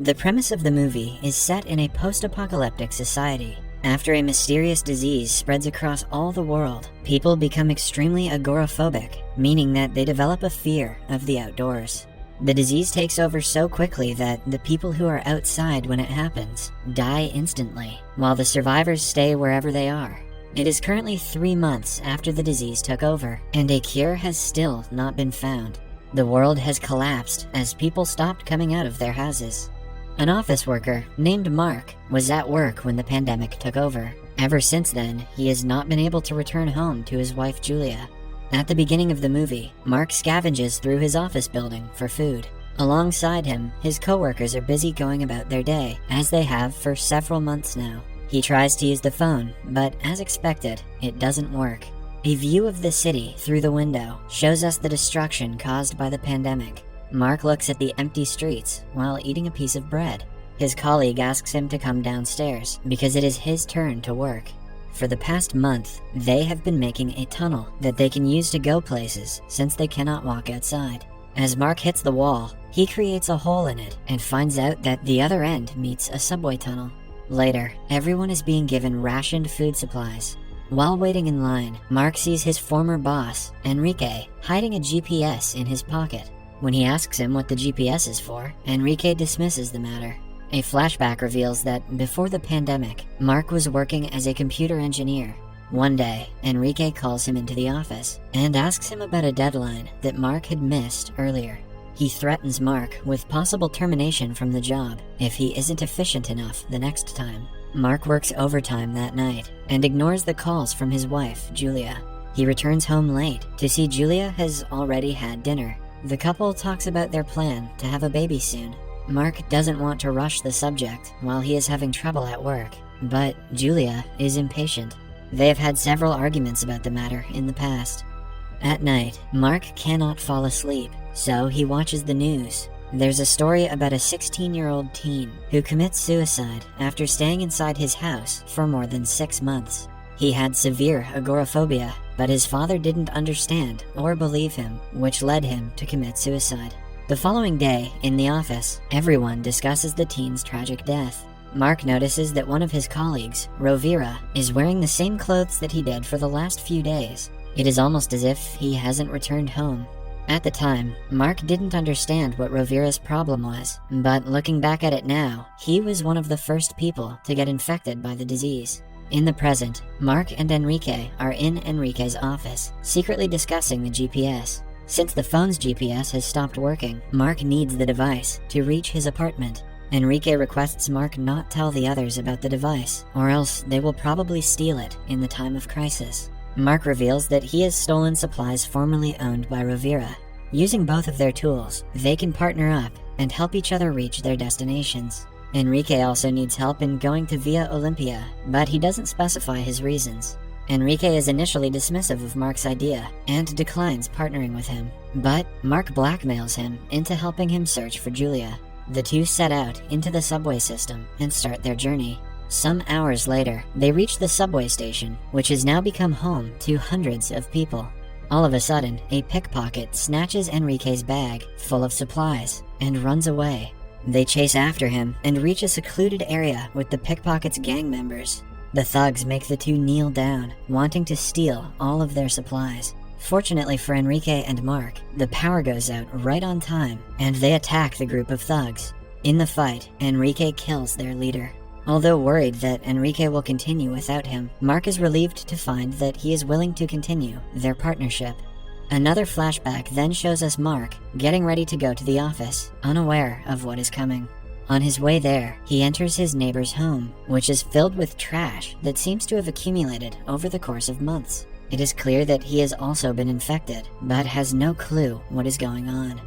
The premise of the movie is set in a post-apocalyptic society. After a mysterious disease spreads across all the world, people become extremely agoraphobic, meaning that they develop a fear of the outdoors. The disease takes over so quickly that the people who are outside when it happens die instantly, while the survivors stay wherever they are. It is currently 3 months after the disease took over, and a cure has still not been found. The world has collapsed as people stopped coming out of their houses. An office worker named Mark was at work when the pandemic took over. Ever since then, he has not been able to return home to his wife Julia. At the beginning of the movie, Mark scavenges through his office building for food. Alongside him, his coworkers are busy going about their day, as they have for several months now. He tries to use the phone, but as expected, it doesn't work. A view of the city through the window shows us the destruction caused by the pandemic. Mark looks at the empty streets while eating a piece of bread. His colleague asks him to come downstairs because it is his turn to work. For the past month, they have been making a tunnel that they can use to go places since they cannot walk outside. As Mark hits the wall, he creates a hole in it and finds out that the other end meets a subway tunnel. Later, everyone is being given rationed food supplies. While waiting in line, Mark sees his former boss, Enrique, hiding a GPS in his pocket. When he asks him what the GPS is for, Enrique dismisses the matter. A flashback reveals that before the pandemic, Mark was working as a computer engineer. One day, Enrique calls him into the office and asks him about a deadline that Mark had missed earlier. He threatens Mark with possible termination from the job if he isn't efficient enough the next time. Mark works overtime that night and ignores the calls from his wife, Julia. He returns home late to see Julia has already had dinner. The couple talks about their plan to have a baby soon. Mark doesn't want to rush the subject while he is having trouble at work, but Julia is impatient. They have had several arguments about the matter in the past. At night, Mark cannot fall asleep, so he watches the news. There's a story about a 16-year-old teen who commits suicide after staying inside his house for more than 6 months. He had severe agoraphobia, but his father didn't understand or believe him, which led him to commit suicide. The following day, in the office, everyone discusses the teen's tragic death. Mark notices that one of his colleagues, Rovira, is wearing the same clothes that he did for the last few days. It is almost as if he hasn't returned home. At the time, Mark didn't understand what Rovira's problem was, but looking back at it now, he was one of the first people to get infected by the disease. In the present, Mark and Enrique are in Enrique's office, secretly discussing the GPS. Since the phone's GPS has stopped working, Mark needs the device to reach his apartment. Enrique requests Mark not tell the others about the device, or else they will probably steal it in the time of crisis. Mark reveals that he has stolen supplies formerly owned by Rovira. Using both of their tools, they can partner up and help each other reach their destinations. Enrique also needs help in going to Via Olympia, but he doesn't specify his reasons. Enrique is initially dismissive of Mark's idea and declines partnering with him, but Mark blackmails him into helping him search for Julia. The two set out into the subway system and start their journey. Some hours later, they reach the subway station, which has now become home to hundreds of people. All of a sudden, a pickpocket snatches Enrique's bag full of supplies and runs away. They chase after him and reach a secluded area with the pickpocket's gang members. The thugs make the two kneel down, wanting to steal all of their supplies. Fortunately for Enrique and Mark, the power goes out right on time, and they attack the group of thugs. In the fight, Enrique kills their leader. Although worried that Enrique will continue without him, Mark is relieved to find that he is willing to continue their partnership. Another flashback then shows us Mark getting ready to go to the office, unaware of what is coming. On his way there, he enters his neighbor's home, which is filled with trash that seems to have accumulated over the course of months. It is clear that he has also been infected, but has no clue what is going on.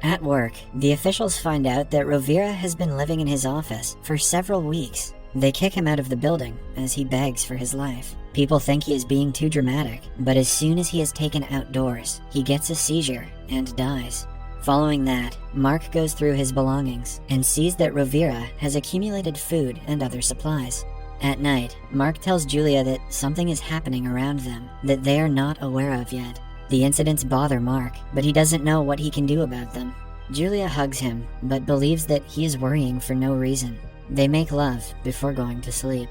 At work, the officials find out that Rovira has been living in his office for several weeks. They kick him out of the building as he begs for his life. People think he is being too dramatic, but as soon as he is taken outdoors, he gets a seizure and dies. Following that, Mark goes through his belongings and sees that Rovira has accumulated food and other supplies. At night, Mark tells Julia that something is happening around them that they are not aware of yet. The incidents bother Mark, but he doesn't know what he can do about them. Julia hugs him, but believes that he is worrying for no reason. They make love before going to sleep.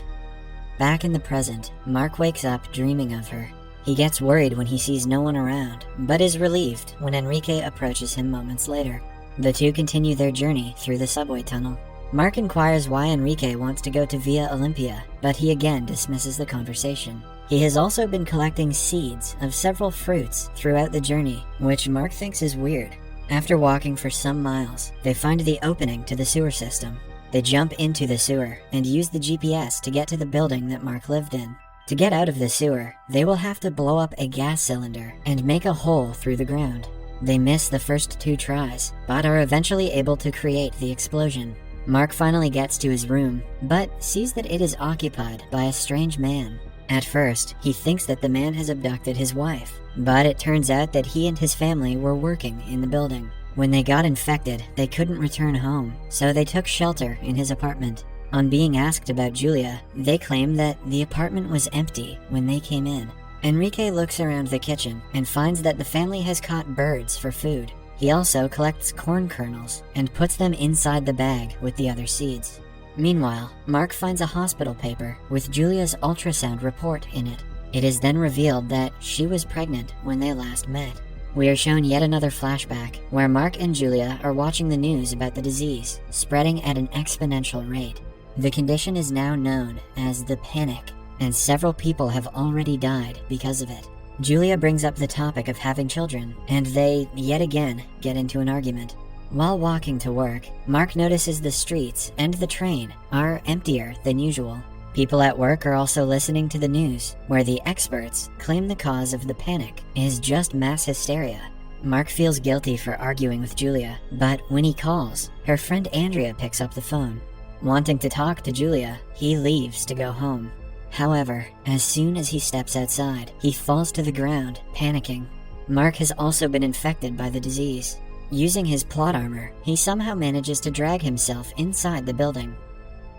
Back in the present, Mark wakes up dreaming of her. He gets worried when he sees no one around, but is relieved when Enrique approaches him moments later. The two continue their journey through the subway tunnel. Mark inquires why Enrique wants to go to Via Olympia, but he again dismisses the conversation. He has also been collecting seeds of several fruits throughout the journey, which Mark thinks is weird. After walking for some miles, they find the opening to the sewer system. They jump into the sewer and use the GPS to get to the building that Mark lived in. To get out of the sewer, they will have to blow up a gas cylinder and make a hole through the ground. They miss the first 2 tries, but are eventually able to create the explosion. Mark finally gets to his room, but sees that it is occupied by a strange man. At first, he thinks that the man has abducted his wife, but it turns out that he and his family were working in the building. When they got infected, they couldn't return home, so they took shelter in his apartment. On being asked about Julia, they claim that the apartment was empty when they came in. Enrique looks around the kitchen and finds that the family has caught birds for food. He also collects corn kernels and puts them inside the bag with the other seeds. Meanwhile, Mark finds a hospital paper with Julia's ultrasound report in it. It is then revealed that she was pregnant when they last met. We are shown yet another flashback where Mark and Julia are watching the news about the disease spreading at an exponential rate. The condition is now known as the panic, and several people have already died because of it. Julia brings up the topic of having children, and they, yet again, get into an argument. While walking to work, Mark notices the streets and the train are emptier than usual. People at work are also listening to the news, where the experts claim the cause of the panic is just mass hysteria. Mark feels guilty for arguing with Julia, but when he calls, her friend Andrea picks up the phone. Wanting to talk to Julia, he leaves to go home. However, as soon as he steps outside, he falls to the ground, panicking. Mark has also been infected by the disease. Using his plot armor, he somehow manages to drag himself inside the building.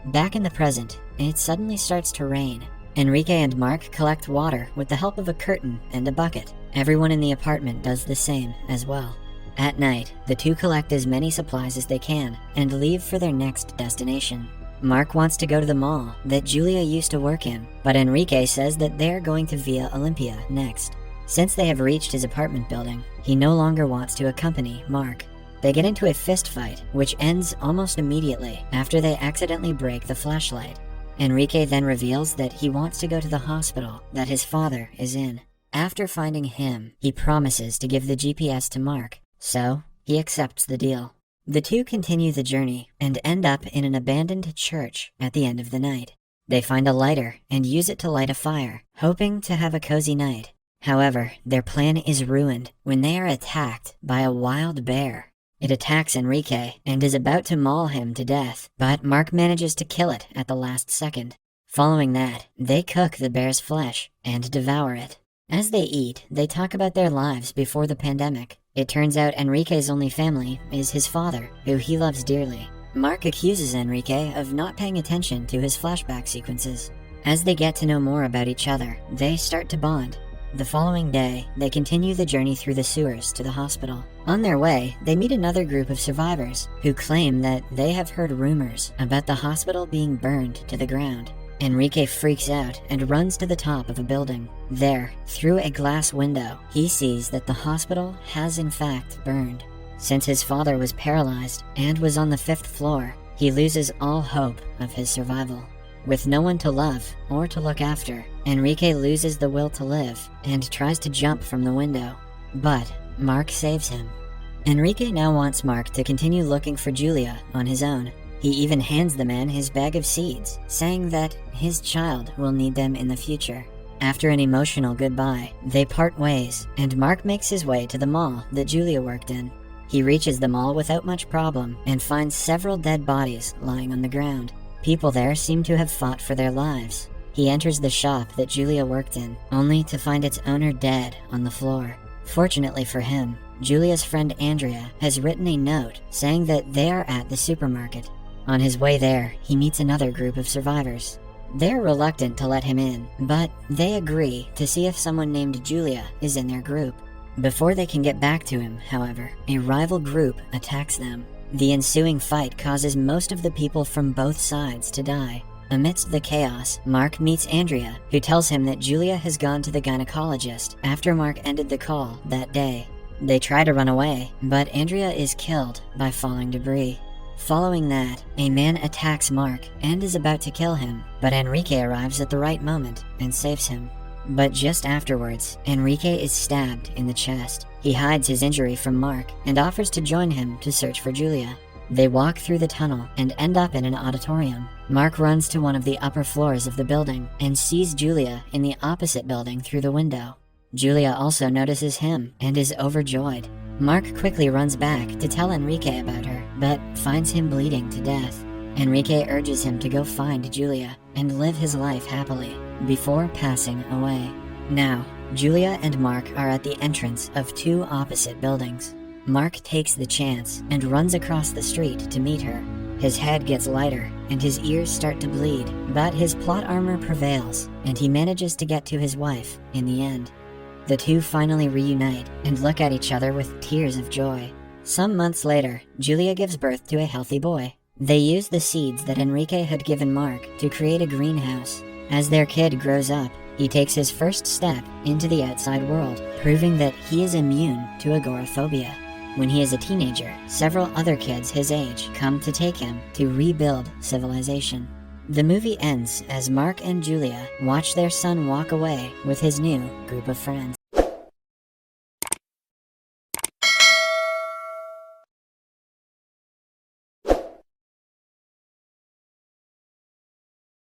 Back in the present, it suddenly starts to rain. Enrique and Mark collect water with the help of a curtain and a bucket. Everyone in the apartment does the same as well. At night, the two collect as many supplies as they can and leave for their next destination. Mark wants to go to the mall that Julia used to work in, but Enrique says that they're going to Via Olympia next. Since they have reached his apartment building, he no longer wants to accompany Mark. They get into a fist fight, which ends almost immediately after they accidentally break the flashlight. Enrique then reveals that he wants to go to the hospital that his father is in. After finding him, he promises to give the GPS to Mark, so he accepts the deal. The two continue the journey and end up in an abandoned church at the end of the night. They find a lighter and use it to light a fire, hoping to have a cozy night. However, their plan is ruined when they are attacked by a wild bear. It attacks Enrique and is about to maul him to death, but Mark manages to kill it at the last second. Following that, they cook the bear's flesh and devour it. As they eat, they talk about their lives before the pandemic. It turns out Enrique's only family is his father, who he loves dearly. Mark accuses Enrique of not paying attention to his flashback sequences. As they get to know more about each other, they start to bond. The following day, they continue the journey through the sewers to the hospital. On their way, they meet another group of survivors who claim that they have heard rumors about the hospital being burned to the ground. Enrique freaks out and runs to the top of a building. There, through a glass window, he sees that the hospital has in fact burned. Since his father was paralyzed and was on the 5th floor, he loses all hope of his survival. With no one to love or to look after, Enrique loses the will to live and tries to jump from the window. But Mark saves him. Enrique now wants Mark to continue looking for Julia on his own. He even hands the man his bag of seeds, saying that his child will need them in the future. After an emotional goodbye, they part ways, and Mark makes his way to the mall that Julia worked in. He reaches the mall without much problem and finds several dead bodies lying on the ground. People there seem to have fought for their lives. He enters the shop that Julia worked in, only to find its owner dead on the floor. Fortunately for him, Julia's friend Andrea has written a note saying that they are at the supermarket. On his way there, he meets another group of survivors. They're reluctant to let him in, but they agree to see if someone named Julia is in their group. Before they can get back to him, however, a rival group attacks them. The ensuing fight causes most of the people from both sides to die. Amidst the chaos, Mark meets Andrea, who tells him that Julia has gone to the gynecologist after Mark ended the call that day. They try to run away, but Andrea is killed by falling debris. Following that, a man attacks Mark and is about to kill him, but Enrique arrives at the right moment and saves him. But just afterwards, Enrique is stabbed in the chest. He hides his injury from Mark and offers to join him to search for Julia. They walk through the tunnel and end up in an auditorium. Mark runs to one of the upper floors of the building and sees Julia in the opposite building through the window. Julia also notices him and is overjoyed. Mark quickly runs back to tell Enrique about her, but finds him bleeding to death. Enrique urges him to go find Julia and live his life happily before passing away. Now, Julia and Mark are at the entrance of two opposite buildings. Mark takes the chance and runs across the street to meet her. His head gets lighter and his ears start to bleed, but his plot armor prevails and he manages to get to his wife in the end. The two finally reunite and look at each other with tears of joy. Some months later, Julia gives birth to a healthy boy. They use the seeds that Enrique had given Mark to create a greenhouse. As their kid grows up, he takes his first step into the outside world, proving that he is immune to agoraphobia. When he is a teenager, several other kids his age come to take him to rebuild civilization. The movie ends as Mark and Julia watch their son walk away with his new group of friends.